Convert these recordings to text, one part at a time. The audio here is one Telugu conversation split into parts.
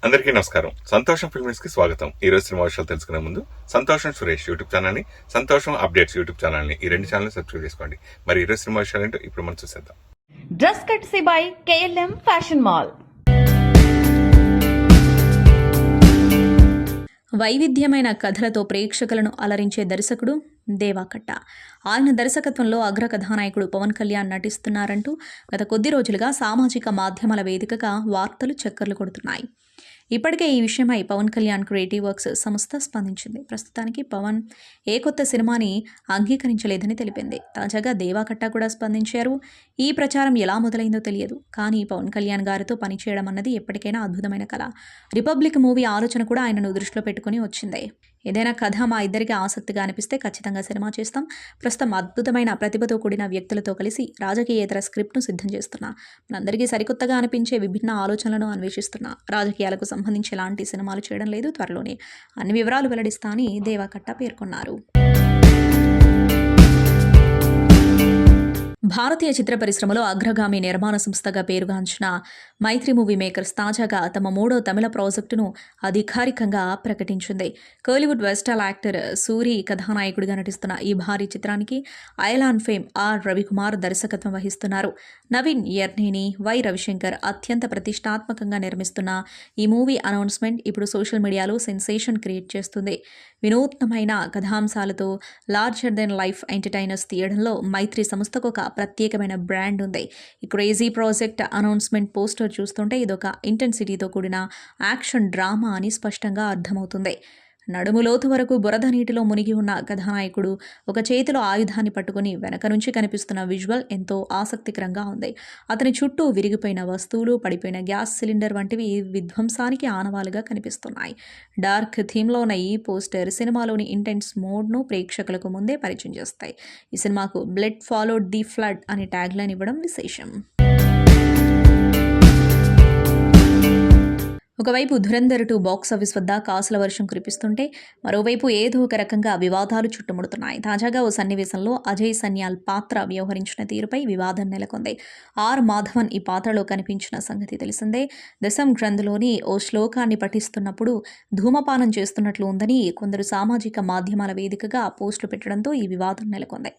అందరికీ నమస్కారం. సంతోషం ఫిల్మ్స్ కి స్వాగతం. ఈ రోజు సినిమా విషయాలు తెలుసుకునే ముందు సంతోషం సురేష్ యూట్యూబ్ ఛానల్ ని, సంతోషం అప్డేట్స్ యూట్యూబ్ ఛానల్ ని, ఈ రెండు ఛానల్ సబ్స్క్రైబ్ చేసుకోండి. మరి ఈ రోజు సినిమా విషయాలు ఏంటో ఇప్పుడు మనం చూసేద్దాం. Dress కట్సీ by KLM fashion mall. వైవిధ్యమైన కథలతో ప్రేక్షకులను అలరించే దర్శకుడు దేవాకట్ట. ఆయన దర్శకత్వంలో అగ్ర కథానాయకుడు పవన్ కళ్యాణ్ నటిస్తున్నారంటూ గత కొద్ది రోజులుగా సామాజిక మాధ్యమాల వేదికగా వార్తలు చక్కర్లు కొడుతున్నాయి. ఇప్పటికే ఈ విషయమై పవన్ కళ్యాణ్ క్రియేటివ్ వర్క్స్ సంస్థ స్పందించింది. ప్రస్తుతానికి పవన్ ఏ కొత్త సినిమాని అంగీకరించలేదని తెలిపింది. తాజాగా దేవాకట్ట కూడా స్పందించారు. ఈ ప్రచారం ఎలా మొదలైందో తెలియదు, కానీ పవన్ కళ్యాణ్ గారితో పనిచేయడం అన్నది ఎప్పటికైనా అద్భుతమైన కళ. రిపబ్లిక్ మూవీ ఆలోచన కూడా ఆయనను దృష్టిలో పెట్టుకుని వచ్చింది. ఏదైనా కథ మా ఇద్దరికి ఆసక్తిగా అనిపిస్తే ఖచ్చితంగా సినిమా చేస్తాం. ప్రస్తుతం అద్భుతమైన ప్రతిభతో కూడిన వ్యక్తులతో కలిసి రాజకీయేతర స్క్రిప్ట్ను సిద్ధం చేస్తున్నా. మనందరికీ సరికొత్తగా అనిపించే విభిన్న ఆలోచనలను అన్వేషిస్తున్నా. రాజకీయాలకు సంబంధించి ఎలాంటి సినిమాలు చేయడం లేదు. త్వరలోనే అన్ని వివరాలు వెల్లడిస్తా అని దేవాకట్ట పేర్కొన్నారు. భారతీయ చిత్ర పరిశ్రమలో అగ్రగామి నిర్మాణ సంస్థగా పేరుగాంచిన మైత్రి మూవీ మేకర్స్ తాజాగా తమ 3వ తమిళ ప్రాజెక్టును అధికారికంగా ప్రకటించింది. కోలీవుడ్ వెస్టల్ యాక్టర్ సూరి కథానాయకుడిగా నటిస్తున్న ఈ భారీ చిత్రానికి అయలాన్ ఫేమ్ ఆర్ రవికుమార్ దర్శకత్వం వహిస్తున్నారు. నవీన్ యర్నేని, వై రవిశంకర్ అత్యంత ప్రతిష్టాత్మకంగా నిర్మిస్తున్న ఈ మూవీ అనౌన్స్మెంట్ ఇప్పుడు సోషల్ మీడియాలో సెన్సేషన్ క్రియేట్ చేస్తుంది. వినూత్నమైన కథాంశాలతో లార్జర్ దెన్ లైఫ్ ఎంటర్టైనర్స్ తీయడంలో మైత్రి సంస్థకు ఒక ప్రత్యేకమైన బ్రాండ్ ఉంది. ఈ క్రేజీ ప్రాజెక్ట్ అనౌన్స్మెంట్ పోస్టర్ చూస్తుంటే ఇదొక ఇంటెన్సిటీతో కూడిన యాక్షన్ డ్రామా అని స్పష్టంగా అర్థమవుతుంది. నడుము లోతు వరకు బురద నీటిలో మునిగి ఉన్న కథానాయకుడు ఒక చేతిలో ఆయుధాన్ని పట్టుకుని వెనక నుంచి కనిపిస్తున్న విజువల్ ఎంతో ఆసక్తికరంగా ఉంది. అతని చుట్టూ విరిగిపోయిన వస్తువులు, పడిపోయిన గ్యాస్ సిలిండర్ వంటివి విధ్వంసానికి ఆనవాలుగా కనిపిస్తున్నాయి. డార్క్ థీమ్లో ఉన్న ఈ పోస్టర్ సినిమాలోని ఇంటెన్స్ మోడ్ను ప్రేక్షకులకు ముందే పరిచయం చేస్తాయి. ఈ సినిమాకు బ్లడ్ ఫాలోడ్ ది ఫ్లడ్ అనే ట్యాగ్లైన్ ఇవ్వడం విశేషం. ఒకవైపు ధురంధర్ 2 బాక్సాఫీస్ వద్ద కాసుల వర్షం కురిపిస్తుంటే మరోవైపు ఏదో ఒక రకంగా వివాదాలు చుట్టుముడుతున్నాయి. తాజాగా ఓ సన్నివేశంలో అజయ్ సన్యాల్ పాత్ర వ్యవహరించిన తీరుపై వివాదం నెలకొంది. ఆర్ మాధవన్ ఈ పాత్రలో కనిపించిన సంగతి తెలిసిందే. దశం గ్రంథులోని ఓ శ్లోకాన్ని పఠిస్తున్నప్పుడు ధూమపానం చేస్తున్నట్లు ఉందని కొందరు సామాజిక మాధ్యమాల వేదికగా పోస్టులు పెట్టడంతో ఈ వివాదం నెలకొంది.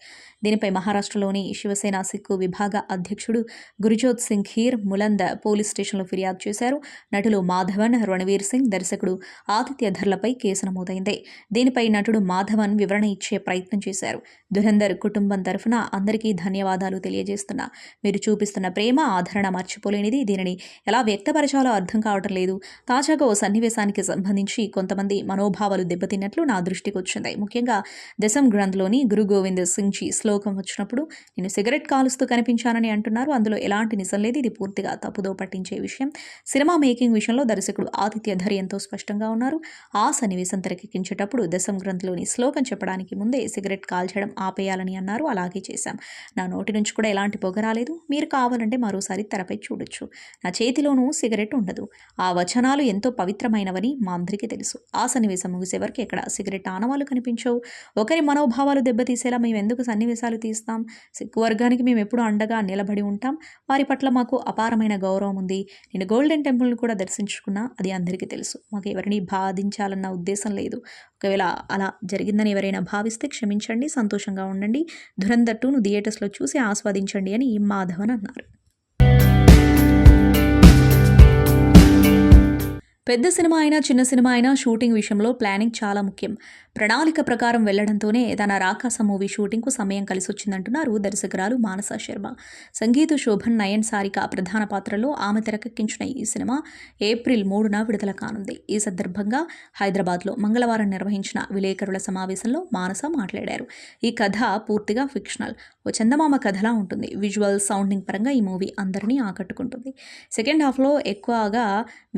దీనిపై మహారాష్ట్రలోని శివసేన సిక్కు విభాగ అధ్యక్షుడు గురుజోత్ సింగ్ ఖీర్ ములంద్ పోలీస్ స్టేషన్లో ఫిర్యాదు చేశారు. నటులు మాధవన్, రణవీర్ సింగ్, దర్శకుడు ఆదిత్య ధర్లపై కేసు నమోదైంది. దీనిపై నటుడు మాధవన్ వివరణ ఇచ్చే ప్రయత్నం చేశారు. ధురంధర్ కుటుంబం తరఫున అందరికీ ధన్యవాదాలు తెలియజేస్తున్నా. మీరు చూపిస్తున్న ప్రేమ, ఆదరణ మర్చిపోలేనిది. దీనిని ఎలా వ్యక్తపరచాలో అర్థం కావటం లేదు. తాజాగా ఓ సన్నివేశానికి సంబంధించి కొంతమంది మనోభావాలు దెబ్బతిన్నట్లు నా దృష్టికి వచ్చింది. ముఖ్యంగా దశం గ్రంథ్లోని గురు గోవింద్ సింగ్ జీ శ్లోకం వచ్చినప్పుడు నేను సిగరెట్ కాలుస్తూ కనిపించానని అంటున్నారు. అందులో ఎలాంటి నిజం లేదు. ఇది పూర్తిగా తప్పుదో పట్టించే విషయం. సినిమా మేకింగ్ విషయంలో దర్శకుడు ఆదిత్య ధర్ ఎంతో స్పష్టంగా ఉన్నారు. ఆ సన్నివేశం తెరకెక్కించేటప్పుడు దశం గ్రంథ్లోని శ్లోకం చెప్పడానికి ముందే సిగరెట్ కాల్చడం ఆపేయాలని అన్నారు. అలాగే చేశాం. నా నోటి నుంచి కూడా ఎలాంటి పొగ రాలేదు. మీరు కావాలంటే మరోసారి తెరపై చూడొచ్చు. నా చేతిలోనూ సిగరెట్ ఉండదు. ఆ వచనాలు ఎంతో పవిత్రమైనవని మా అందరికీ తెలుసు. ఆ సన్నివేశం ముగిసేవరకు ఎక్కడ సిగరెట్ ఆనవాలు కనిపించవు. ఒకరి మనోభావాలు దెబ్బతీసేలా మేము ఎందుకు సన్నివేశాలు తీస్తాం? సిక్కు వర్గానికి మేము ఎప్పుడూ అండగా నిలబడి ఉంటాం. వారి పట్ల మాకు అపారమైన గౌరవం ఉంది. నేను గోల్డెన్ టెంపుల్ని కూడా దర్శించుకున్నా. అది అందరికీ తెలుసు. మాకు ఎవరిని బాధించాలన్న ఉద్దేశం లేదు. ఒకవేళ అలా జరిగిందని ఎవరైనా భావిస్తే క్షమించండి. సంతోషంగా ఉండండి. ధురంధర్ 2ను థియేటర్స్లో చూసి ఆస్వాదించండి అని మాధవన్ అన్నారు. పెద్ద సినిమా అయినా చిన్న సినిమా అయినా షూటింగ్ విషయంలో ప్లానింగ్ చాలా ముఖ్యం. ప్రణాళిక ప్రకారం వెళ్లడంతోనే తన రాకాస మూవీ షూటింగ్కు సమయం కలిసొచ్చిందంటున్నారు దర్శకురాలు మానస శర్మ. సంగీత శోభన్, నయన్ సారిక ప్రధాన పాత్రలో ఆమె తెరకెక్కించిన ఈ సినిమా ఏప్రిల్ 3న విడుదల కానుంది. ఈ సందర్భంగా హైదరాబాద్లో మంగళవారం నిర్వహించిన విలేకరుల సమావేశంలో మానస మాట్లాడారు. ఈ కథ పూర్తిగా ఫిక్షనల్, ఓ చందమామ కథలా ఉంటుంది. విజువల్, సౌండింగ్ పరంగా ఈ మూవీ అందరినీ ఆకట్టుకుంటుంది. సెకండ్ హాఫ్లో ఎక్కువగా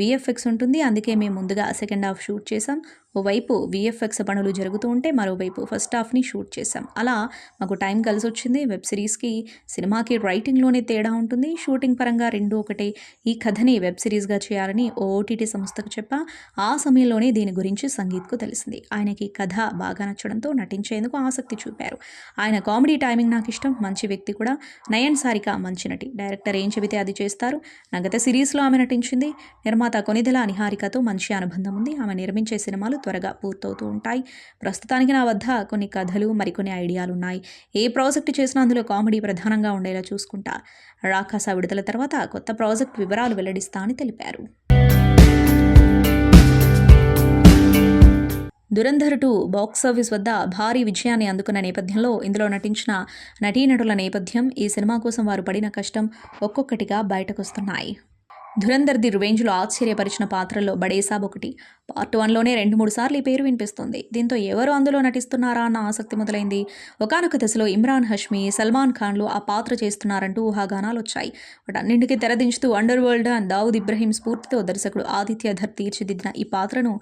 VFX ఉంటుంది. అందుకే మేము ముందుగా సెకండ్ హాఫ్ షూట్ చేశాం. ఓవైపు విఎఫ్ఎక్స్ పనులు జరుగుతూ ఉంటే మరోవైపు ఫస్ట్ హాఫ్ని షూట్ చేశాం. అలా మాకు టైం కలిసి వచ్చింది. వెబ్ సిరీస్కి సినిమాకి రైటింగ్లోనే తేడా ఉంటుంది. షూటింగ్ పరంగా రెండు ఒకటే. ఈ కథని వెబ్ సిరీస్గా చేయాలని ఓ ఓటీటీ సంస్థకు చెప్పా. ఆ సమయంలోనే దీని గురించి సంగీత్కు తెలిసింది. ఆయనకి కథ బాగా నచ్చడంతో నటించేందుకు ఆసక్తి చూపారు. ఆయన కామెడీ టైమింగ్ నాకు ఇష్టం. మంచి వ్యక్తి కూడా. నయన్ సారిక మంచి నటి. డైరెక్టర్ ఏం చెబితే అది చేస్తారు. నా గత సిరీస్లో ఆమె నటించింది. నిర్మాత కొనిదెల నిహారికతో మంచి అనుబంధం ఉంది. ఆమె నిర్మించే సినిమాలు త్వరగా పూర్తవుతూ ఉంటాయి. ప్రస్తుతానికి నా వద్ద కొన్ని కథలు, మరికొన్ని ఐడియాలు ఉన్నాయి. ఏ ప్రాజెక్టు చేసినా అందులో కామెడీ ప్రధానంగా ఉండేలా చూసుకుంటా. రాకాస విడుదల తర్వాత కొత్త ప్రాజెక్ట్ వివరాలు వెల్లడిస్తా అని తెలిపారు. దురంధర్ 2 బాక్సాఫీస్ వద్ద భారీ విజయాన్ని అందుకున్న నేపథ్యంలో ఇందులో నటించిన నటీనటుల నేపథ్యం, ఈ సినిమా కోసం వారు పడిన కష్టం ఒక్కొక్కటిగా బయటకొస్తున్నాయి. ధురంధర్ ది రివెంజ్లో ఆశ్చర్యపరిచిన పాత్రల్లో బడేసాబ్ ఒకటి. పార్ట్ 1లోనే 2-3 సార్లు ఈ పేరు వినిపిస్తుంది. దీంతో ఎవరు అందులో నటిస్తున్నారా అన్న ఆసక్తి మొదలైంది. ఒకానొక దశలో ఇమ్రాన్ హష్మీ, సల్మాన్ ఖాన్లు ఆ పాత్ర చేస్తున్నారంటూ ఊహాగానాలు వచ్చాయి. వాటన్నింటికీ తెరదించుతూ underworld and Dawood Ibrahim స్ఫూర్తితో దర్శకుడు ఆదిత్య ధర్ తీర్చిదిద్దిన ఈ పాత్రను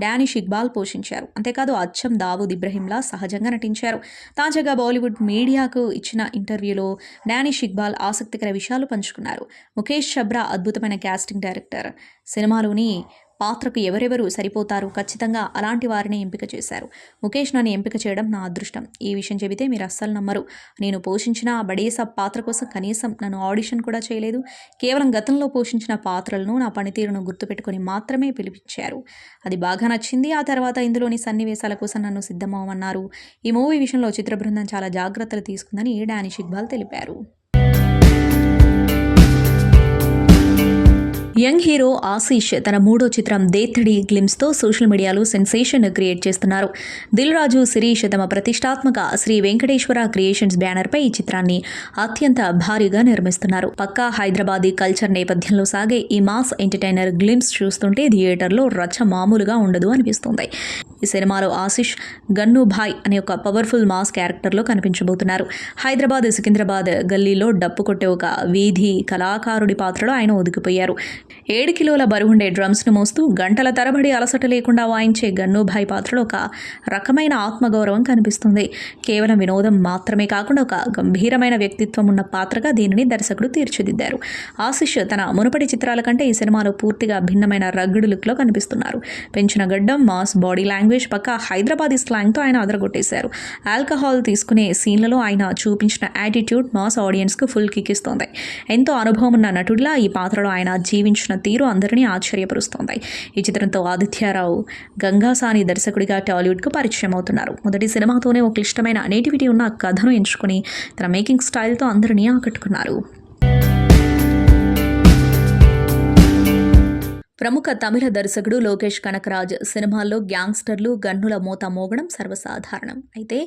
డానిష్ ఇక్బాల్ పోషించారు. అంతేకాదు అచ్చం దావుద్ ఇబ్రహీంలా సహజంగా నటించారు. తాజాగా బాలీవుడ్ మీడియాకు ఇచ్చిన ఇంటర్వ్యూలో డానిష్ ఇక్బాల్ ఆసక్తికర విషయాలు పంచుకున్నారు. ముఖేష్ ఛబ్రా అద్భుతమైన కాస్టింగ్ డైరెక్టర్. సినిమాలోని పాత్రకు ఎవరెవరు సరిపోతారు, ఖచ్చితంగా అలాంటి వారిని ఎంపిక చేశారు. ముఖేష్ నన్ను ఎంపిక చేయడం నా అదృష్టం. ఈ విషయం చెబితే మీరు అస్సలు నమ్మరు. నేను పోషించిన బడేసాబ్ పాత్ర కోసం కనీసం నన్ను ఆడిషన్ కూడా చేయలేదు. కేవలం గతంలో పోషించిన పాత్రలను, నా పనితీరును గుర్తుపెట్టుకుని మాత్రమే పిలిపించారు. అది బాగా నచ్చింది. ఆ తర్వాత ఇందులోని సన్నివేశాల కోసం నన్ను సిద్ధమవ్వమన్నారు. ఈ మూవీ విషయంలో చిత్ర బృందం చాలా జాగ్రత్తలు తీసుకుందని డానిష్ ఇక్బాల్ తెలిపారు. యంగ్ హీరో ఆశీష్ తన 3వ చిత్రం దేత్తడి గ్లిమ్స్తో సోషల్ మీడియాలో సెన్సేషన్ క్రియేట్ చేస్తున్నారు. దిల్ రాజు, శిరీష్ తమ ప్రతిష్టాత్మక శ్రీ వెంకటేశ్వర క్రియేషన్స్ బ్యానర్పై ఈ చిత్రాన్ని అత్యంత భారీగా నిర్మిస్తున్నారు. పక్కా హైదరాబాదీ కల్చర్ నేపథ్యంలో సాగే ఈ మాస్ ఎంటర్టైనర్ గ్లిమ్స్ చూస్తుంటే థియేటర్లో రచ్చ మామూలుగా ఉండదు అనిపిస్తుంది. ఈ సినిమాలో ఆశీష్ గన్ను భాయ్ అనే ఒక పవర్ఫుల్ మాస్ క్యారెక్టర్లో కనిపించబోతున్నారు. హైదరాబాద్, సికింద్రాబాద్ గల్లీలో డప్పు కొట్టే ఒక వీధి కళాకారుడి పాత్రలో ఆయన ఒదిగిపోయారు. 7 కిలోల బరువుండే డ్రమ్స్ను మోస్తూ గంటల తరబడి అలసట లేకుండా వాయించే గన్నుభాయ్ పాత్రలో ఒక రకమైన ఆత్మగౌరవం కనిపిస్తుంది. కేవలం వినోదం మాత్రమే కాకుండా ఒక గంభీరమైన వ్యక్తిత్వం ఉన్న పాత్రగా దీనిని దర్శకుడు తీర్చిదిద్దారు. ఆశిష్ తన మునుపటి చిత్రాల కంటే ఈ సినిమాలో పూర్తిగా భిన్నమైన రగ్గుడు లుక్లో కనిపిస్తున్నారు. పెంచిన గడ్డం, మాస్ బాడీ లాంగ్వేజ్, పక్కా హైదరాబాదీ స్లాంగ్తో ఆయన అదరగొట్టేశారు. ఆల్కహాల్ తీసుకునే సీన్లలో ఆయన చూపించిన యాటిట్యూడ్ మాస్ ఆడియన్స్కు ఫుల్ కిక్ ఇస్తోంది. ఎంతో అనుభవం ఉన్న నటుడిలా ఈ పాత్రలో ఆయన జీవించిన తీరు అందరినీ ఆశ్చర్యపరుస్తోంది. ఈ చిత్రంతో ఆదిత్యరావు గంగాసాని దర్శకుడిగా టాలీవుడ్కు పరిచయం అవుతున్నారు. మొదటి సినిమాతోనే ఒక క్లిష్టమైన నేటివిటీ ఉన్న కథను ఎంచుకుని తన మేకింగ్ స్టైల్తో అందరినీ ఆకట్టుకున్నారు. ప్రముఖ తమిళ దర్శకుడు లోకేష్ కనకరాజ్ సినిమాల్లో గ్యాంగ్స్టర్లు, గన్నుల మోత మోగడం సర్వసాధారణం. అయితే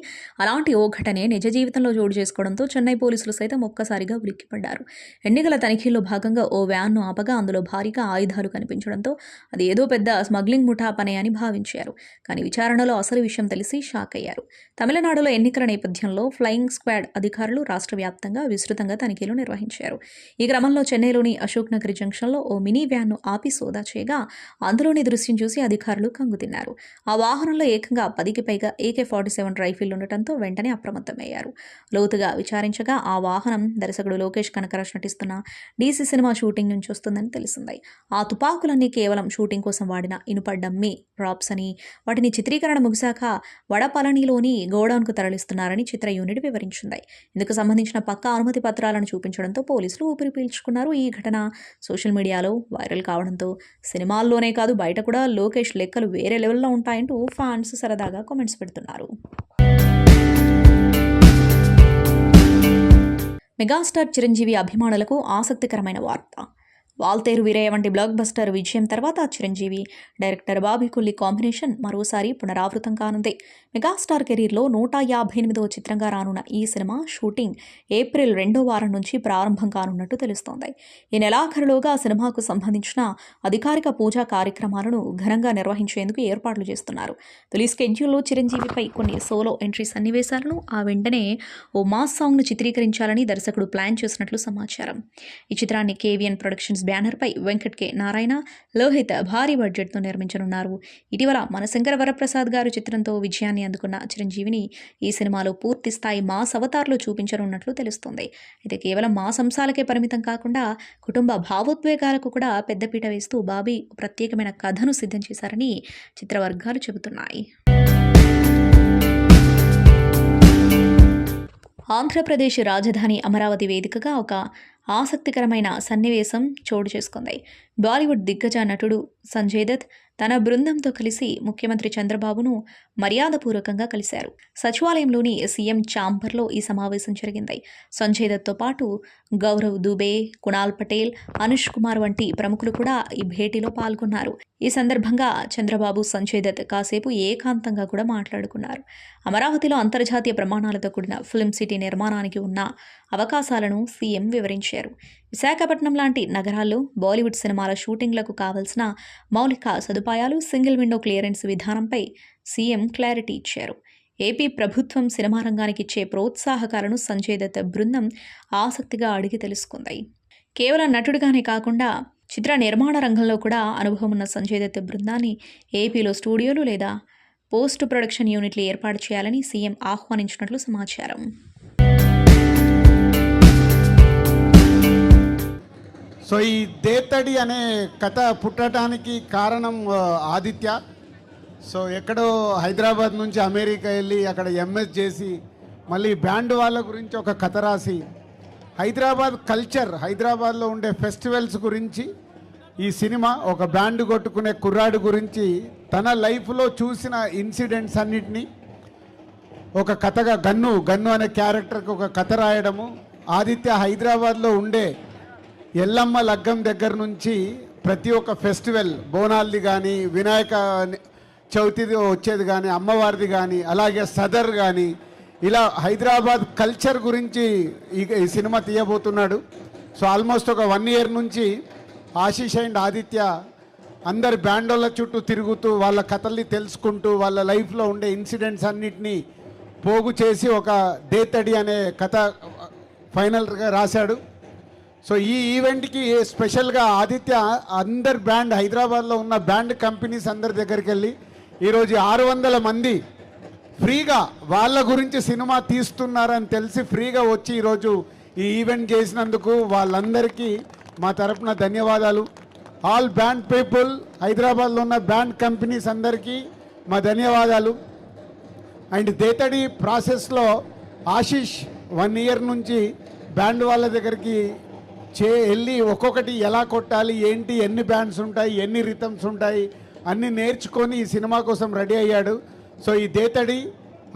అలాంటి ఓ ఘటనే నిజ జీవితంలో చోటు చేసుకోవడంతో చెన్నై పోలీసులు సైతం ఒక్కసారిగా ఉలిక్కిపడ్డారు. ఎన్నికల తనిఖీల్లో భాగంగా ఓ వ్యాన్ను ఆపగా అందులో భారీగా ఆయుధాలు కనిపించడంతో అది ఏదో పెద్ద స్మగ్లింగ్ ముఠా పనే అని భావించారు. కానీ విచారణలో అసలు విషయం తెలిసి షాక్ అయ్యారు. తమిళనాడులో ఎన్నికల నేపథ్యంలో ఫ్లయింగ్ స్క్వాడ్ అధికారులు రాష్ట్ర వ్యాప్తంగా విస్తృతంగా తనిఖీలు నిర్వహించారు. ఈ క్రమంలో చెన్నైలోని అశోక్ నగర్ జంక్షన్లో ఓ మినీ వ్యాన్ను ఆపి సోదా చేయగా అందులోని దృశ్యం చూసి అధికారులు కంగుతిన్నారు. ఆ వాహనంలో ఏకంగా 10కి పైగా AK-47 రైఫిల్ ఉండటంతో వెంటనే అప్రమత్తమయ్యారు. లోతుగా విచారించగా ఆ వాహనం దర్శకుడు లోకేష్ కనకరాజ్ నటిస్తున్న DC సినిమా షూటింగ్ నుంచి వస్తుందని తెలిసింది. ఆ తుపాకులన్నీ కేవలం షూటింగ్ కోసం వాడిన ఇనుప డమ్మీ ప్రాప్స్ అని, వాటిని చిత్రీకరణ ముగిశాక వడపళనిలోని గోడౌన్కు తరలిస్తున్నారని చిత్ర యూనిట్ వివరించింది. ఇందుకు సంబంధించిన పక్కా అనుమతి పత్రాలను చూపించడంతో పోలీసులు ఊపిరి పీల్చుకున్నారు. ఈ ఘటన సోషల్ మీడియాలో వైరల్ కావడంతో సినిమాల్లోనే కాదు బయట కూడా లోకేష్ లెక్కలు వేరే లెవెల్లో ఉంటాయంటూ ఫ్యాన్స్ సరదాగా కామెంట్స్ పెడుతున్నారు. మెగాస్టార్ చిరంజీవి అభిమానులకు ఆసక్తికరమైన వార్త. వాల్తేరు వీరయ్య వంటి బ్లాక్ బస్టర్ విజయం తర్వాత చిరంజీవి, డైరెక్టర్ బాబీ కొల్లి కాంబినేషన్ మరోసారి పునరావృతం కానుంది. మెగాస్టార్ కెరీర్లో 158వ చిత్రంగా రానున్న ఈ సినిమా షూటింగ్ ఏప్రిల్ 2వ వారం నుంచి ప్రారంభం కానున్నట్టు తెలుస్తోంది. ఈ నెలాఖరులోగా సినిమాకు సంబంధించిన అధికారిక పూజా కార్యక్రమాలను ఘనంగా నిర్వహించేందుకు ఏర్పాట్లు చేస్తున్నారు. తొలి స్కెడ్యూల్లో చిరంజీవిపై కొన్ని సోలో ఎంట్రీ సన్నివేశాలను, ఆ వెంటనే ఓ మాస్ సాంగ్ను చిత్రీకరించాలని దర్శకుడు ప్లాన్ చేసినట్లు సమాచారం. ఈ చిత్రాన్ని KVN ప్రొడక్షన్స్ బ్యానర్పై వెంకట్ కె నారాయణ, లోహిత్ భారీ బడ్జెట్తో నిర్మించనున్నారు. ఇటీవల మనశంకర వరప్రసాద్ గారు చిత్రంతో విజయాన్ని అందుకున్న చిరంజీవిని ఈ సినిమాలో పూర్తి స్థాయి మాస్ అవతార్లో చూపించనున్నట్లు తెలుస్తోంది. అయితే కేవలం మాస్ అంశాలకే పరిమితం కాకుండా కుటుంబ భావోద్వేగాలకు కూడా పెద్దపీట వేస్తూ బాబీ ప్రత్యేకమైన కథను సిద్ధం చేశారని చిత్రవర్గాలు చెబుతున్నాయి. ఆంధ్రప్రదేశ్ రాజధాని అమరావతి వేదికగా ఒక ఆసక్తికరమైన సన్నివేశం చోటు చేసుకుంది. బాలీవుడ్ దిగ్గజ నటుడు సంజయ్ దత్ తన బృందంతో కలిసి ముఖ్యమంత్రి చంద్రబాబును మర్యాదపూర్వకంగా కలిశారు. సచివాలయంలోని సీఎం ఛాంబర్లో ఈ సమావేశం జరిగింది. సంజయ్ దత్తో పాటు గౌరవ్ దుబే, కుణాల్ పటేల్, అనుష్ కుమార్ వంటి ప్రముఖులు కూడా ఈ భేటీలో పాల్గొన్నారు. ఈ సందర్భంగా చంద్రబాబు, సంజయ్ దత్ కాసేపు ఏకాంతంగా కూడా మాట్లాడుకున్నారు. అమరావతిలో అంతర్జాతీయ ప్రమాణాలతో కూడిన ఫిల్మ్ సిటీ నిర్మాణానికి ఉన్న అవకాశాలను సీఎం వివరించారు. విశాఖపట్నం లాంటి నగరాల్లో బాలీవుడ్ సినిమాల షూటింగ్లకు కావలసిన మౌలిక సదుపాయాలు, సింగిల్ విండో క్లియరెన్స్ విధానంపై సీఎం క్లారిటీ ఇచ్చారు. ఏపీ ప్రభుత్వం సినిమా రంగానికి ఇచ్చే ప్రోత్సాహకాలను సంజయ్ దత్ బృందం ఆసక్తిగా అడిగి తెలుసుకుంది. కేవలం నటుడిగానే కాకుండా చిత్ర నిర్మాణ రంగంలో కూడా అనుభవం ఉన్న సంజయ్ దత్ బృందాన్ని ఏపీలో స్టూడియోలు లేదా పోస్ట్ ప్రొడక్షన్ యూనిట్లు ఏర్పాటు చేయాలని సీఎం ఆహ్వానించినట్లు సమాచారం. సో ఈ దేత్తడి అనే కథ పుట్టడానికి కారణం ఆదిత్య. సో ఎక్కడో హైదరాబాద్ నుంచి అమెరికా వెళ్ళి అక్కడ ఎంఎస్ చేసి మళ్ళీ బ్యాండ్ వాళ్ళ గురించి ఒక కథ రాసి హైదరాబాద్ కల్చర్, హైదరాబాద్లో ఉండే ఫెస్టివల్స్ గురించి ఈ సినిమా ఒక బ్యాండ్ కొట్టుకునే కుర్రాడు గురించి తన లైఫ్లో చూసిన ఇన్సిడెంట్స్ అన్నిటినీ ఒక కథగా గన్ను అనే క్యారెక్టర్కి ఒక కథ రాయడము. ఆదిత్య హైదరాబాద్లో ఉండే ఎల్లమ్మ లగ్గం దగ్గర నుంచి ప్రతి ఒక్క ఫెస్టివల్, బోనాల్ది కానీ, వినాయక చవితిది వచ్చేది కానీ, అమ్మవారిది కానీ, అలాగే సదర్ కానీ, ఇలా హైదరాబాద్ కల్చర్ గురించి ఈ సినిమా తీయబోతున్నాడు. సో ఆల్మోస్ట్ ఒక 1 year నుంచి ఆశీష్ అండ్ ఆదిత్య అందరి బ్యాండోళ్ళ చుట్టూ తిరుగుతూ వాళ్ళ కథల్ని తెలుసుకుంటూ వాళ్ళ లైఫ్లో ఉండే ఇన్సిడెంట్స్ అన్నిటినీ పోగు చేసి ఒక దేతడి అనే కథ ఫైనల్గా రాశాడు. సో ఈ ఈవెంట్కి స్పెషల్గా ఆదిత్య అందరు బ్యాండ్, హైదరాబాద్లో ఉన్న బ్యాండ్ కంపెనీస్ అందరి దగ్గరికి వెళ్ళి ఈరోజు 600 మంది ఫ్రీగా వాళ్ళ గురించి సినిమా తీస్తున్నారని తెలిసి ఫ్రీగా వచ్చి ఈరోజు ఈ ఈవెంట్ చేసినందుకు వాళ్ళందరికీ మా తరపున ధన్యవాదాలు. ఆల్ బ్యాండ్ పీపుల్, హైదరాబాద్లో ఉన్న బ్యాండ్ కంపెనీస్ అందరికీ మా ధన్యవాదాలు. అండ్ దేతడి ప్రాసెస్లో ఆశీష్ 1 year నుంచి బ్యాండ్ వాళ్ళ దగ్గరికి వెళ్ళి ఒక్కొక్కటి ఎలా కొట్టాలి, ఏంటి, ఎన్ని బ్యాండ్స్ ఉంటాయి, ఎన్ని రిథమ్స్ ఉంటాయి అన్నీ నేర్చుకొని ఈ సినిమా కోసం రెడీ అయ్యాడు. సో ఈ Dethadi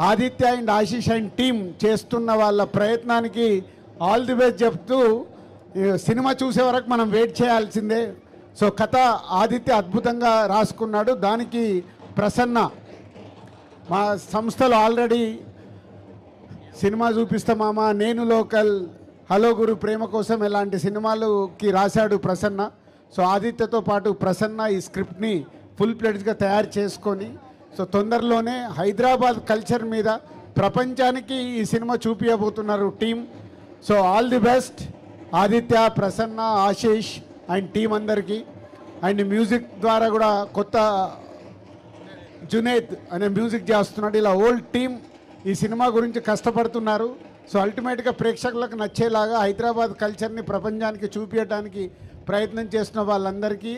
Aditya and Ashish and team చేస్తున్న వాళ్ళ ప్రయత్నానికి ఆల్ ది బెస్ట్ చెప్తూ సినిమా చూసే వరకు మనం వెయిట్ చేయాల్సిందే. సో కథ ఆదిత్య అద్భుతంగా రాసుకున్నాడు. దానికి ప్రసన్న మా సంస్థలో ఆల్రెడీ సినిమా చూపిస్తామా, నేను లోకల్, హలో గురు, ప్రేమ కోసం ఇలాంటి సినిమాలకి రాశాడు ప్రసన్న. సో ఆదిత్యతో పాటు ప్రసన్న ఈ స్క్రిప్ట్ని ఫుల్ ప్లేట్స్గా తయారు చేసుకొని సో తొందరలోనే హైదరాబాద్ కల్చర్ మీద ప్రపంచానికి ఈ సినిమా చూపించబోతున్నారు team. So all the best Aditya, Prasanna, Ashish and team అందరికీ. అండ్ మ్యూజిక్ ద్వారా కూడా కొత్త జునేద్ అనే మ్యూజిక్ చేస్తున్నాడు. ఇలా ఓల్డ్ టీం ఈ సినిమా గురించి కష్టపడుతున్నారు. సో అల్టిమేట్గా ప్రేక్షకులకు నచ్చేలాగా హైదరాబాద్ కల్చర్ని ప్రపంచానికి చూపించడానికి ప్రయత్నం చేస్తున్న వాళ్ళందరికీ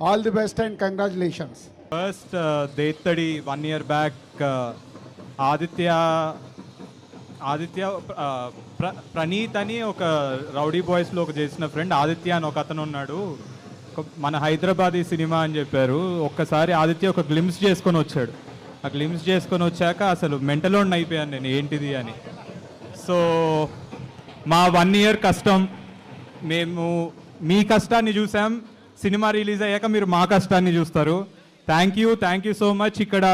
all the best and congratulations. First దేత్తడి 1 year బ్యాక్ ఆదిత్య ప్రణీత్ అని ఒక రౌడీ బాయ్స్లో ఒక చేసిన ఫ్రెండ్ ఆదిత్య అని ఒక అతను ఉన్నాడు. మన హైదరాబాద్ ఈ సినిమా అని చెప్పారు. ఒక్కసారి ఆదిత్య ఒక గ్లిమ్స్ చేసుకొని వచ్చాడు. ఆ గ్లిమ్స్ చేసుకొని వచ్చాక అసలు మెంటలోన్ అయిపోయాను నేను, ఏంటిది అని. సో మా 1 year కష్టం, మేము మీ కష్టాన్ని చూసాం. సినిమా రిలీజ్ అయ్యాక మీరు మా కష్టాన్ని చూస్తారు. Thank you so much. ఇక్కడ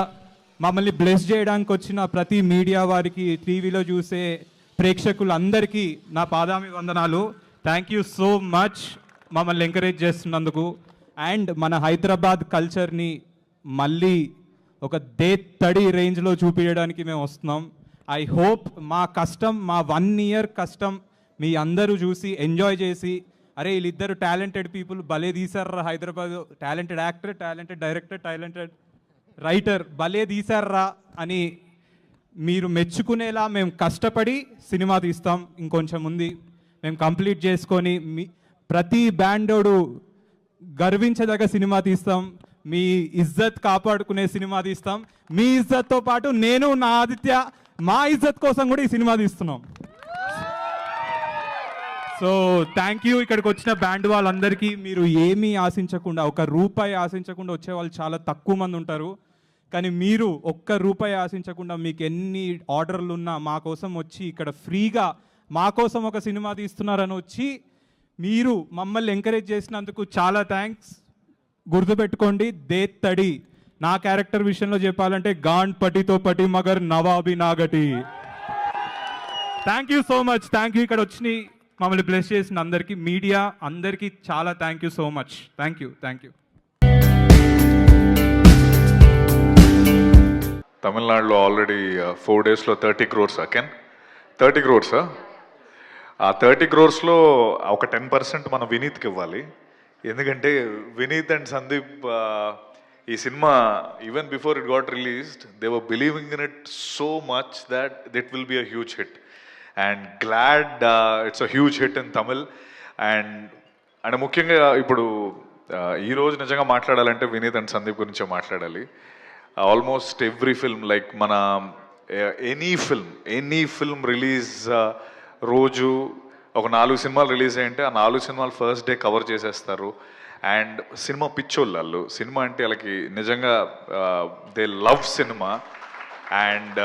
మమ్మల్ని బ్లెస్ చేయడానికి వచ్చిన ప్రతి మీడియా వారికి, టీవీలో చూసే ప్రేక్షకులందరికీ నా పాదామి వందనాలు. థ్యాంక్ యూ సో మచ్ మమ్మల్ని ఎంకరేజ్ చేస్తున్నందుకు. అండ్ మన హైదరాబాద్ కల్చర్ని మళ్ళీ ఒక దేత్తడి రేంజ్లో చూపించడానికి మేము వస్తున్నాం. ఐ హోప్ మా కష్టం, మా 1 year కష్టం మీ అందరూ చూసి ఎంజాయ్ చేసి అరే వీళ్ళిద్దరు టాలెంటెడ్ పీపుల్ భలే తీసారా Hyderabad, talented actor, talented director, talented writer భలే తీసారా అని మీరు మెచ్చుకునేలా మేము కష్టపడి సినిమా తీస్తాం. ఇంకొంచెం ఉంది మేము కంప్లీట్ చేసుకొని మీ ప్రతి బ్యాండోడు గర్వించదగ్గ సినిమా తీస్తాం. మీ ఇజ్జత్ కాపాడుకునే సినిమా తీస్తాం. మీ ఇజ్జత్తో పాటు నేను నా ఆదిత్య మా ఇజ్జత్ కోసం కూడా ఈ సినిమా తీస్తున్నాం. So thank you. ఇక్కడికి వచ్చిన బ్యాండ్ వాళ్ళందరికీ మీరు ఏమీ ఆశించకుండా, ₹1 ఆశించకుండా వచ్చే వాళ్ళు చాలా తక్కువ మంది ఉంటారు. కానీ మీరు ₹1 ఆశించకుండా మీకు ఎన్ని ఆర్డర్లు ఉన్నా మా కోసం వచ్చి ఇక్కడ ఫ్రీగా మా కోసం ఒక సినిమా తీస్తున్నారని వచ్చి మీరు మమ్మల్ని ఎంకరేజ్ చేసినందుకు చాలా థ్యాంక్స్. గుర్తుపెట్టుకోండి, దేత్తడి నా క్యారెక్టర్ విషయంలో చెప్పాలంటే గాండ్ పటితో పటి మగర్ నవాబి నాగటి. Thank you so much. Thank you. ఇక్కడ వచ్చి మమ్మల్ని బ్లెస్ చేసిన అందరికీ, మీడియా అందరికీ చాలా thank you so much. Thank you. Thank you. తమిళనాడులో ఆల్రెడీ 4 డేస్లో 30 crores అకెన్ 30 crores. ఆ 30 crores ఒక 10% మన వినీత్కి ఇవ్వాలి. ఎందుకంటే వినీత్ అండ్ సందీప్ ఈ cinema even before it got released they were believing in it so much that it will be a huge hit and glad it's a huge hit in Tamil. And ముఖ్యంగా ఇప్పుడు ఈరోజు నిజంగా మాట్లాడాలంటే వినీత్ అండ్ సందీప్ గురించే మాట్లాడాలి. ఆల్మోస్ట్ ఎవ్రీ ఫిల్మ్ లైక్ మన ఎనీ ఫిల్మ్ రిలీజ్ రోజు ఒక 4 సినిమాలు రిలీజ్ అయ్యంటే ఆ 4 సినిమాలు ఫస్ట్ డే కవర్ చేసేస్తారు. అండ్ సినిమా పిచ్చోళ్ళు వాళ్ళు. సినిమా అంటే వాళ్ళకి నిజంగా దే లవ్ సినిమా. అండ్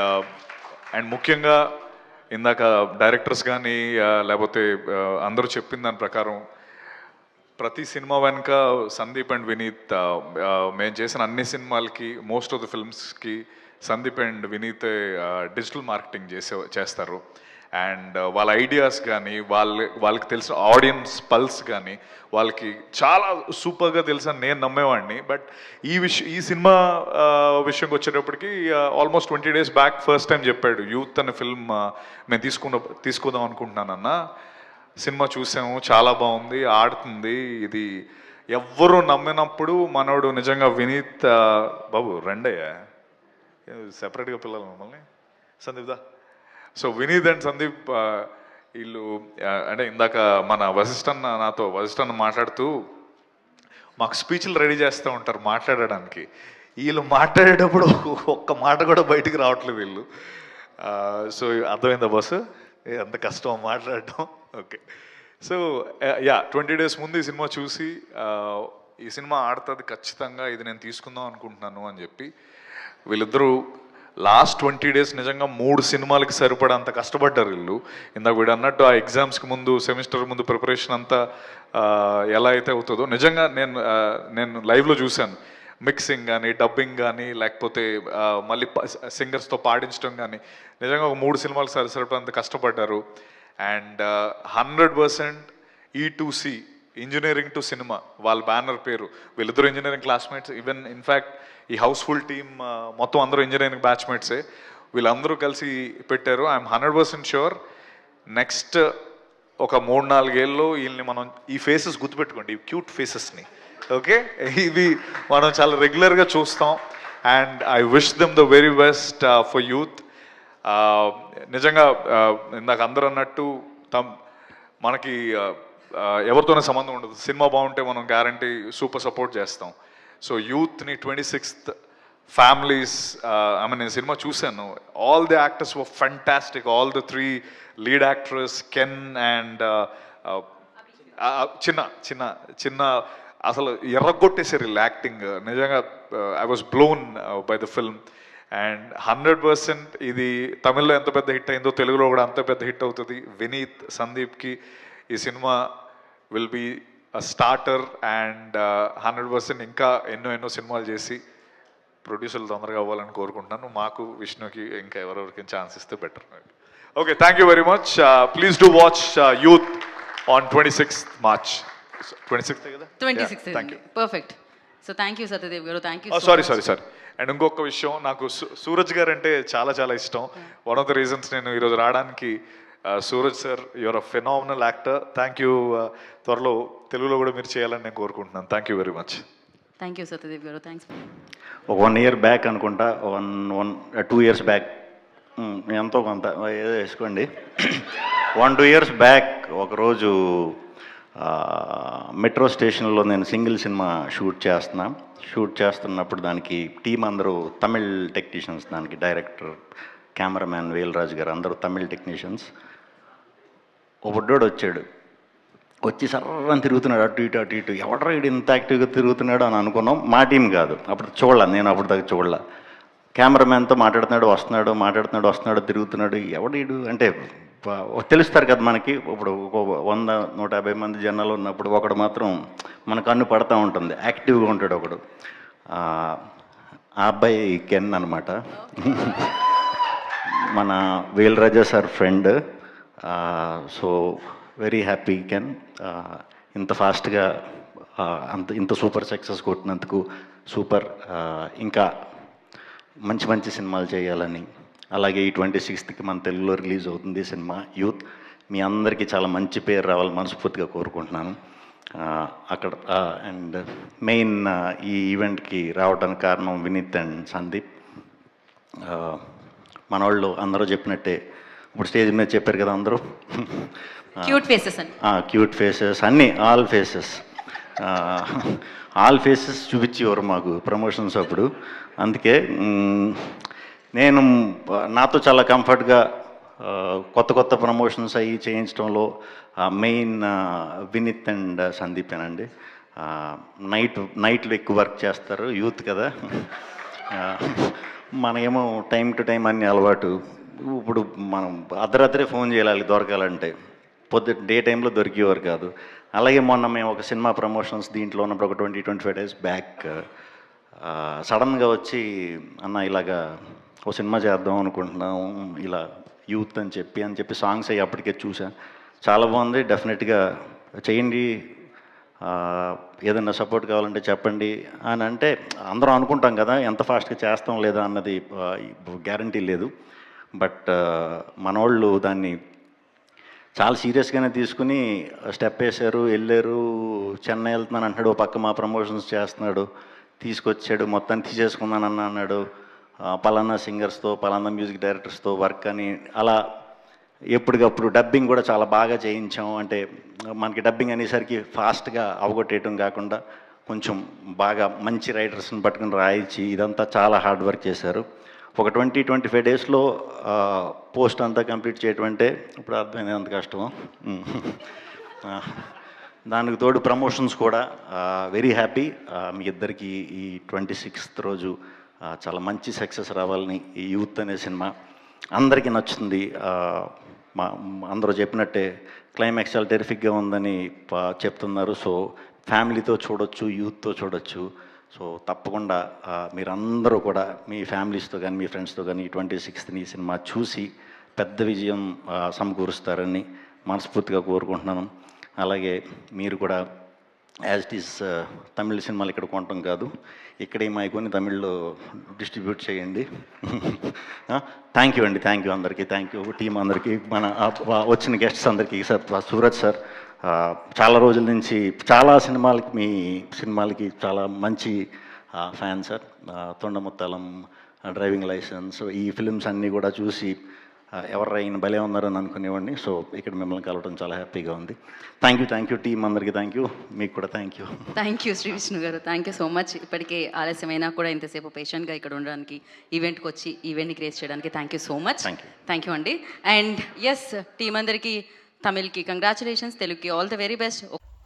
ముఖ్యంగా ఇందాక డైరెక్టర్స్ కానీ లేకపోతే అందరూ చెప్పిన దాని ప్రకారం ప్రతి సినిమా వెనుక సందీప్ అండ్ వినీత్ మేము చేసిన అన్ని సినిమాలకి మోస్ట్ ఆఫ్ ద ఫిల్మ్స్కి Sandeep and Vineeth digital marketing చేస్తారు. అండ్ వాళ్ళ ఐడియాస్ కానీ వాళ్ళకి తెలిసిన ఆడియన్స్ పల్స్ కానీ వాళ్ళకి చాలా సూపర్గా తెలుసని నేను నమ్మేవాడిని. బట్ ఈ సినిమా విషయంకి వచ్చేటప్పటికి almost 20 days back first time చెప్పాడు, యూత్ అనే ఫిల్మ్ మేము తీసుకుందాం అనుకుంటున్నానన్న. సినిమా చూసాము, చాలా బాగుంది, ఆడుతుంది. ఇది ఎవ్వరూ నమ్మినప్పుడు మనోడు నిజంగా వినీత్ బాబు రండయ్యా సెపరేట్గా పిల్లలు మమ్మల్ని సందీప్ దా. సో వినీత్ అండ్ సందీప్ వీళ్ళు అంటే ఇందాక మన వశిష్ఠన్న మాట్లాడుతూ మాకు స్పీచ్లు రెడీ చేస్తూ ఉంటారు మాట్లాడడానికి. వీళ్ళు మాట్లాడేటప్పుడు ఒక్క మాట కూడా బయటికి రావట్లేదు వీళ్ళు. సో అర్థమైందా బాస్ ఎంత కష్టం మాట్లాడటం. ఓకే. సో 20 days ముందు ఈ సినిమా చూసి ఈ సినిమా ఆడుతుంది ఖచ్చితంగా, ఇది నేను తీసుకుందాం అనుకుంటున్నాను అని చెప్పి వీళ్ళిద్దరూ లాస్ట్ 20 days నిజంగా 3 సినిమాలకి సరిపడా కష్టపడ్డారు వీళ్ళు. ఇందాక వీడు అన్నట్టు ఆ ఎగ్జామ్స్కి ముందు సెమిస్టర్ ముందు ప్రిపరేషన్ అంతా ఎలా అయితే అవుతుందో నిజంగా నేను లైవ్లో చూశాను. మిక్సింగ్ కానీ డబ్బింగ్ కానీ లేకపోతే మళ్ళీ సింగర్స్తో పాడించడం కానీ నిజంగా ఒక 3 సినిమాలకు సరిపడంత కష్టపడ్డారు. And 100% E2C engineering to cinema వాళ్ళ బ్యానర్ పేరు. వీళ్ళిద్దరు ఇంజనీరింగ్ క్లాస్మేట్స్. ఈవెన్ ఇన్ఫ్యాక్ట్ ఈ హౌస్ఫుల్ టీమ్ మొత్తం అందరూ ఇంజనీరింగ్ బ్యాచ్మేట్సే. వీళ్ళందరూ కలిసి పెట్టారు. ఐఎమ్ 100% షూర్ నెక్స్ట్ ఒక 3-4 ఏళ్ళలో వీళ్ళని మనం ఈ ఫేసెస్ గుర్తుపెట్టుకోండి, ఈ క్యూట్ ఫేసెస్ని. ఓకే, ఇవి మనం చాలా రెగ్యులర్గా చూస్తాం. And I wish them the very best for youth. నిజంగా ఇందాక అందరూ అన్నట్టు మనకి ఎవరితోనే సంబంధం ఉండదు. సినిమా బాగుంటే మనం గ్యారంటీ సూపర్ సపోర్ట్ చేస్తాం. సో యూత్ని 26th ఫ్యామిలీస్ నేను సినిమా చూశాను. All the actors were fantastic. All the 3 lead actors can and చిన్న అసలు ఎర్రగొట్టేసారు వీళ్ళు యాక్టింగ్. నిజంగా I was blown by the film. And 100% ఇది తమిళ్లో ఎంత పెద్ద హిట్ అయిందో తెలుగులో కూడా అంత పెద్ద హిట్ అవుతుంది. వినీత్ సందీప్కి ఈ cinema will be a starter. And 100% ఇంకా ఎన్నో సినిమాలు చేసి ప్రొడ్యూసర్లు తొందరగా అవ్వాలని కోరుకుంటున్నాను. మాకు విష్ణుకి ఇంకా ఎవరెవరికి ఛాన్స్ ఇస్తే better. Okay, thank you very much. Please do watch youth on 26th March. 26th కదా? 26th. Thank you. Perfect. So thank you Satyadev garu. Thank you. Sorry. And ఇంకొక విషయం, నాకు సూరజ్ గారు అంటే చాలా ఇష్టం. వన్ ఆఫ్ ద రీజన్స్ నేను ఈరోజు రావడానికి Suraj sir, your a phenomenal actor. Thank you. త్వరలో తెలుగులో కూడా మీరు చేయాలని నేను కోరుకుంటున్నాను. Thank you very much. Thank you Satyadev గారు, థ్యాంక్స్. ఒక 1 year బ్యాక్ అనుకుంటా, 2 years బ్యాక్, ఎంతో కొంత ఏదో వేసుకోండి. 1-2 years బ్యాక్ ఒకరోజు మెట్రో స్టేషన్లో నేను సింగిల్ సినిమా షూట్ చేస్తున్నప్పుడు దానికి టీం అందరూ తమిళ్ టెక్నీషియన్స్, దానికి డైరెక్టర్, కెమెరామ్యాన్ వేల్రాజ్ గారు అందరూ తమిళ్ టెక్నీషియన్స్. ఓ బుడ్డోడు వచ్చి సర్రని తిరుగుతున్నాడు అటు ఇటు. ఎవడరా ఇటు ఇంత యాక్టివ్గా తిరుగుతున్నాడు అని అనుకున్నాం. మా టీం కాదు, నేను అప్పుడు దాకా చూడలే. కెమెరామ్యాన్తో మాట్లాడుతున్నాడు, తిరుగుతున్నాడు. ఎవడీడు అంటే తెలుస్తారు కదా మనకి. ఇప్పుడు ఒక 100-150 మంది జనాలు ఉన్నప్పుడు ఒకడు మాత్రం మన కన్ను పడతా ఉంటుంది, యాక్టివ్గా ఉంటాడు ఒకడు. ఆ అబ్బాయి కెన్ అనమాట, మన Velraja sir friend. So very happy Ken, ఇంత ఫాస్ట్గా ఇంత సూపర్ సక్సెస్ కొట్టినందుకు సూపర్. ఇంకా మంచి సినిమాలు చేయాలని, అలాగే ఈ 26th మన తెలుగులో రిలీజ్ అవుతుంది సినిమా యూత్. మీ అందరికీ చాలా మంచి పేరు రావాలని మనస్ఫూర్తిగా కోరుకుంటున్నాను. అక్కడ అండ్ మెయిన్ ఈ ఈవెంట్కి రావడానికి కారణం వినీత్ అండ్ సందీప్. మన వాళ్ళు అందరూ చెప్పినట్టే ఇప్పుడు స్టేజ్ మీద చెప్పారు కదా అందరూ, క్యూట్ ఫేసెస్ అని. క్యూట్ ఫేసెస్ అన్నీ, ఆల్ ఫేసెస్ చూపించేవారు మాకు ప్రమోషన్స్ అప్పుడు. అందుకే నేను నాతో చాలా కంఫర్ట్గా కొత్త ప్రమోషన్స్ అయ్యి చేయించడంలో మెయిన్ వినీత్ అండ్ సందీపేనండి. నైట్లు ఎక్కువ వర్క్ చేస్తారు, యూత్ కదా. మనమేమో టైం టు టైం అన్ని అలవాటు. ఇప్పుడు మనం అర్ధరాత్రే ఫోన్ చేయాలి దొరకాలంటే, డే టైంలో దొరికేవారు కాదు. అలాగే మొన్న మేము ఒక సినిమా ప్రమోషన్స్ దీంట్లో ఉన్నప్పుడు ఒక 20-25 days బ్యాక్ సడన్గా వచ్చి, అన్న ఇలాగా ఓ సినిమా చేద్దాం అనుకుంటున్నాం ఇలా యూత్ అని చెప్పి సాంగ్స్ అయ్యి అప్పటికే చూసా, చాలా బాగుంది, డెఫినెట్గా చేయండి, ఏదైనా సపోర్ట్ కావాలంటే చెప్పండి అని అంటే అందరం అనుకుంటాం కదా, ఎంత ఫాస్ట్గా చేస్తాం లేదా అన్నది గ్యారంటీ లేదు. బట్ మనోళ్ళు దాన్ని చాలా సీరియస్గానే తీసుకుని స్టెప్ వేశారు, వెళ్ళారు. చెన్నై వెళ్తున్నాను అంటున్నాడు, ఓ పక్క మా ప్రమోషన్స్ చేస్తున్నాడు, తీసుకొచ్చాడు, మొత్తాన్ని తీసేసుకున్నానన్న అన్నాడు. పలానా సింగర్స్తో, పలానా మ్యూజిక్ డైరెక్టర్స్తో వర్క్ అని అలా ఎప్పటికప్పుడు డబ్బింగ్ కూడా చాలా బాగా చేయించాం. అంటే మనకి డబ్బింగ్ అనేసరికి ఫాస్ట్గా అవగొట్టేయటం కాకుండా కొంచెం బాగా మంచి రైటర్స్ని పట్టుకుని రాయించి ఇదంతా చాలా హార్డ్ వర్క్ చేశారు. ఒక 20-25 daysలో పోస్ట్ అంతా కంప్లీట్ చేయటం అంటే ఇప్పుడు అర్థమైంది ఎంత కష్టమో. దానికి తోడు ప్రమోషన్స్ కూడా వెరీ హ్యాపీ. మీ ఇద్దరికి ఈ 26th రోజు చాలా మంచి సక్సెస్ రావాలని, ఈ యూత్ అనే సినిమా అందరికీ నచ్చుతుంది. అందరూ చెప్పినట్టే క్లైమాక్స్ చాలా టెరిఫిక్గా ఉందని చెప్తున్నారు. సో ఫ్యామిలీతో చూడొచ్చు, యూత్తో చూడొచ్చు. సో తప్పకుండా మీరందరూ కూడా మీ ఫ్యామిలీస్తో కానీ మీ ఫ్రెండ్స్తో కానీ ఈ 26th ఈ సినిమా చూసి పెద్ద విజయం సమకూరుస్తారని మనస్ఫూర్తిగా కోరుకుంటున్నాను. అలాగే మీరు కూడా యాజ్ ఇట్ ఈస్ తమిళ సినిమాలు ఇక్కడ కొనటం కాదు, ఇక్కడే కొని తమిళ్లో డిస్ట్రిబ్యూట్ చేయండి. థ్యాంక్ యూ అండి, థ్యాంక్ యూ అందరికీ, థ్యాంక్ యూ టీం అందరికీ, మన వచ్చిన గెస్ట్స్ అందరికీ. సార్ సూరజ్ సార్ చాలా రోజుల నుంచి చాలా సినిమాలకి, మీ సినిమాలకి చాలా మంచి ఫ్యాన్ సార్. తొండముత్తాలం, డ్రైవింగ్ లైసెన్స్, ఈ ఫిలిమ్స్ అన్నీ కూడా చూసి ఎవరు ఈయన భలే ఉన్నారని అనుకునేవాడిని. సో ఇక్కడ మిమ్మల్ని కలవడం చాలా హ్యాపీగా ఉంది. థ్యాంక్ యూ టీం అందరికీ, థ్యాంక్ యూ, మీకు కూడా థ్యాంక్ యూ శ్రీ విష్ణు గారు, థ్యాంక్ యూ సో మచ్. ఇప్పటికే ఆలస్యమైనా కూడా ఇంతసేపు పేషెంట్గా ఇక్కడ ఉండడానికి, ఈవెంట్కి వచ్చి ఈవెంట్ని క్రియేట్ చేయడానికి thank you so much. Thank you అండి. అండ్ ఎస్, టీం అందరికీ తమిళ్కి కంగ్రాచులేషన్స్, తెలుగుకి ఆల్ ద వెరీ బెస్ట్.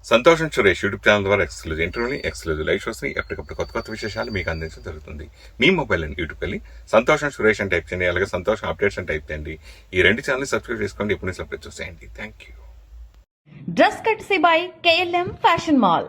సంతోషం సురేష్ యూట్యూబ్ ఛానల్ ద్వారా ఎక్స్క్లూజివ్ ఇంటర్వ్యూని, ఎక్స్క్లూజివ్ లైవ్ షోస్ని, ఎప్పటికప్పుడు కొత్త విశేషాలు మీకు అందించడం జరుగుతుంది. మీ మొబైల్ అని యూట్యూబ్ వెళ్ళి సంతోషం సురేష్ అని టైప్ చేయండి, అలాగే సంతోషం అప్డేట్స్ అని టైప్ చేయండి. ఈ 2 ఛానల్ సబ్స్క్రైబ్ చేసుకోండి, ఎప్పుడు అప్డేట్ చూసేయండి. Thank you. Dress courtesy by KLM Fashion Mall.